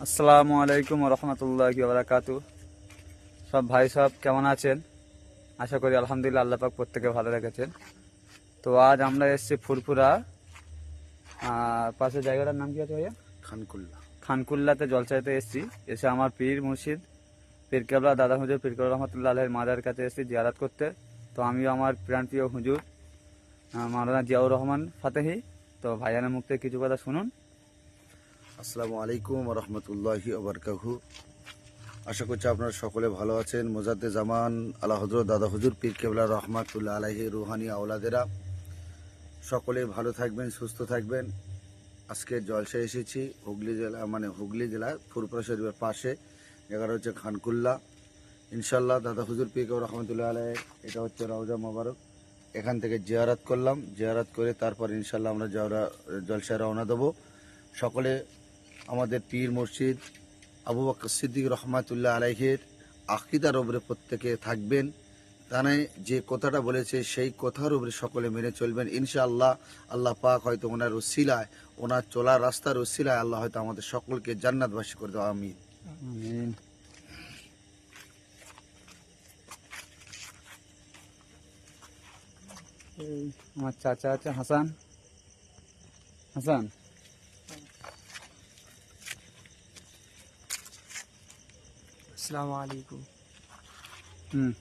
আসসালামু আলাইকুম রহমতুল্লাহি ওয়া বারাকাতুহু। সব ভাই সব কেমন আছেন? আশা করি আলহামদুলিল্লাহ আল্লাহ পাক প্রত্যেকে ভালো রেখেছেন। তো আজ আমরা এসেছি ফুরফুরা পাশের জায়গাটার নাম কি আছে ভাইয়া? খানকুল্লা। খানকুল্লাতে জলসাইতে এসেছি। এসে আমার পীর মুর্শিদ পীর কেবলা দাদা হুজুর পীর কেবলা রহমতুল্লাহ আলাইহির মাজার কাছে এসেছি জিয়ারত করতে। তো আমিও আমার প্রাণপ্রিয় হুজুর মাওলানা জিয়াউর রহমান ফাতেহি। তো ভাইয়ানের মুখ থেকে কিছু কথা শুনুন। আসসালামু আলাইকুম রহমতুল্লাহি ওবরকাহু। আশা করছি আপনারা সকলে ভালো আছেন। মোজাদ্দে জামান আলা হজরত দাদা হুজুর পীর কেবলা রহমাতুল্লাহ আলাইহি রুহানি আওলাদেরা সকলে ভালো থাকবেন, সুস্থ থাকবেন। আজকে জলসায় এসেছি হুগলি জেলা ফুরফুরা শরীফের পাশে। জায়গাটা হচ্ছে খানকুল্লা। ইনশাল্লাহ দাদা হুজুর পীর কেবলা রহমতুল্লাহ আলাইহি, এটা হচ্ছে রওজা মোবারক। এখান থেকে জিয়ারাত করলাম, জিয়ারাত করে তারপর ইনশাল্লাহ আমরা জলসায় রওনা দেবো। সকলে আমাদের পীর মুর্শিদ আবু বকর সিদ্দিক রহমাতুল্লাহ আলাইহির আকীদার উপরে প্রত্যেকে থাকবেন। তানে যে কথাটা বলেছে সেই কথার উপরে সকলে মেনে চলবেন ইনশাআল্লাহ। আল্লাহ পাক হয়তো ওনার উসিলায়, ওনার চলার রাস্তার উসিলায় আল্লাহ হয়তো আমাদের সকলকে জান্নাতবাসী করে দেওয়া। আমিন। আমিন। এই আমার চাচা আছে হাসান। হাসান আসসালামু আলাইকুম। হুম